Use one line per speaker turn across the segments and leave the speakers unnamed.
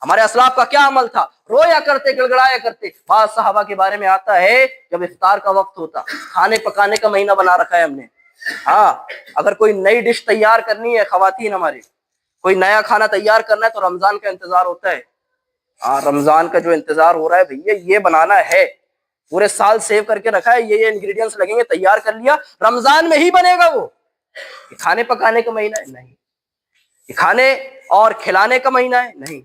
ہمارے اسلاف کا کیا عمل تھا؟ رویا کرتے، گڑگڑایا کرتے۔ بعض صحابہ کے بارے میں آتا ہے جب افطار کا وقت ہوتا، کھانے پکانے کا مہینہ بنا رکھا ہے ہم نے، ہاں اگر کوئی نئی ڈش تیار کرنی ہے، خواتین ہماری کوئی نیا کھانا تیار کرنا ہے تو رمضان کا انتظار ہوتا ہے۔ ہاں رمضان کا جو انتظار ہو رہا ہے بھیا، یہ بنانا ہے، پورے سال سیو کر کے رکھا ہے، یہ انگریڈینٹس لگیں گے، تیار کر لیا، رمضان میں ہی بنے گا وہ۔ یہ کھانے پکانے کا مہینہ ہے؟ نہیں۔ یہ کھانے اور کھلانے کا مہینہ ہے؟ نہیں۔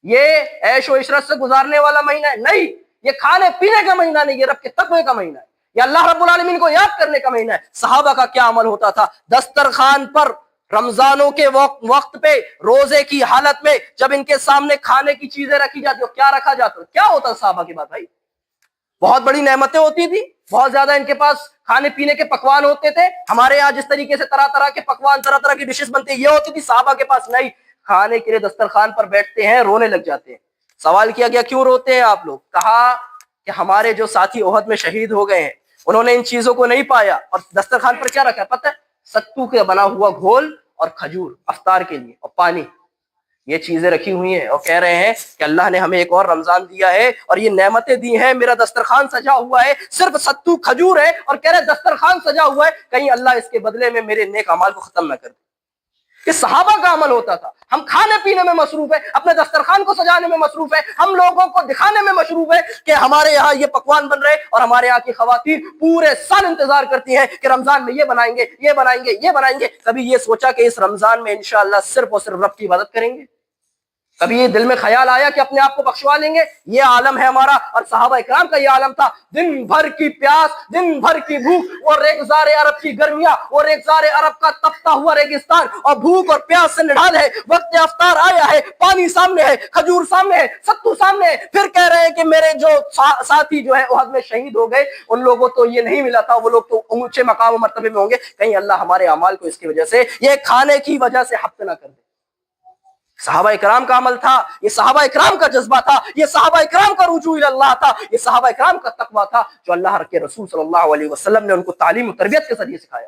یہ عیش و عشرت سے گزارنے والا مہینہ ہے؟ نہیں۔ یہ کھانے پینے کا مہینہ نہیں، یہ رب کے تقوی کا مہینہ ہے، یہ اللہ رب العالمین کو یاد کرنے کا مہینہ ہے۔ صحابہ کا کیا عمل ہوتا تھا؟ دسترخوان پر رمضانوں کے وقت پہ، روزے کی حالت میں جب ان کے سامنے کھانے کی چیزیں رکھی جاتی، کیا رکھا جاتا؟ کیا ہوتا صحابہ کی بات بھائی؟ بہت بڑی نعمتیں ہوتی تھی، بہت زیادہ ان کے پاس کھانے پینے کے پکوان ہوتے تھے۔ ہمارے یہاں جس طریقے سے طرح طرح کے پکوان، طرح طرح کی ڈشز بنتی ہیں، یہ ہوتی تھی، صحابہ کے پاس نہیں۔ کھانے کے لیے دسترخوان پر بیٹھتے ہیں، رونے لگ جاتے ہیں۔ سوال کیا گیا کیوں روتے ہیں آپ لوگ؟ کہا کہ ہمارے جو ساتھی احد میں شہید ہو گئے ہیں، انہوں نے ان چیزوں کو نہیں پایا، اور دسترخوان پر کیا رکھا ہے پتہ ہے؟ ستو کے بنا ہوا گھول اور کھجور افطار کے لیے، اور پانی، یہ چیزیں رکھی ہوئی ہیں، اور کہہ رہے ہیں کہ اللہ نے ہمیں ایک اور رمضان دیا ہے اور یہ نعمتیں دی ہیں، میرا دسترخوان سجا ہوا ہے، صرف ستو کھجور ہے، اور کہہ رہے دسترخوان سجا ہوا ہے، کہیں اللہ اس کے بدلے میں میرے نیک اعمال کو ختم نہ کر دے۔ کہ صحابہ کا عمل ہوتا تھا۔ ہم کھانے پینے میں مصروف ہیں، اپنے دسترخوان کو سجانے میں مصروف ہیں، ہم لوگوں کو دکھانے میں مصروف ہیں کہ ہمارے یہاں یہ پکوان بن رہے، اور ہمارے یہاں کی خواتین پورے سال انتظار کرتی ہیں کہ رمضان میں یہ بنائیں گے، یہ بنائیں گے، یہ بنائیں گے۔ کبھی یہ سوچا کہ اس رمضان میں انشاءاللہ صرف اور صرف رب کی عبادت کریں گے؟ کبھی یہ دل میں خیال آیا کہ اپنے آپ کو بخشوا لیں گے؟ یہ عالم ہے ہمارا، اور صحابہ اکرام کا یہ عالم تھا۔ دن بھر کی پیاس، دن بھر کی بھوک، اور ریگزار عرب کی گرمیاں، اور ریگزار عرب کا تپتا ہوا ریگستان، اور بھوک اور پیاس سے نڈھال ہے، وقت افطار آیا ہے، پانی سامنے ہے، کھجور سامنے ہے، ستو سامنے ہے، پھر کہہ رہے ہیں کہ میرے جو ساتھی جو ہے احد میں شہید ہو گئے، ان لوگوں تو یہ نہیں ملا تھا، وہ لوگ تو اونچے مقام و مرتبے میں ہوں گے، کہیں اللہ ہمارے اعمال کو اس کی وجہ سے، یہ کھانے کی وجہ سے حبط نہ کر دے۔ صحابہ اکرام کا عمل تھا، یہ صحابہ اکرام کا جذبہ تھا، یہ صحابہ اکرام کا رجوع اللہ تھا، یہ صحابہ اکرام کا تقویٰ تھا، جو اللہ کے رسول صلی اللہ علیہ وسلم نے ان کو تعلیم و تربیت کے ذریعے سکھایا۔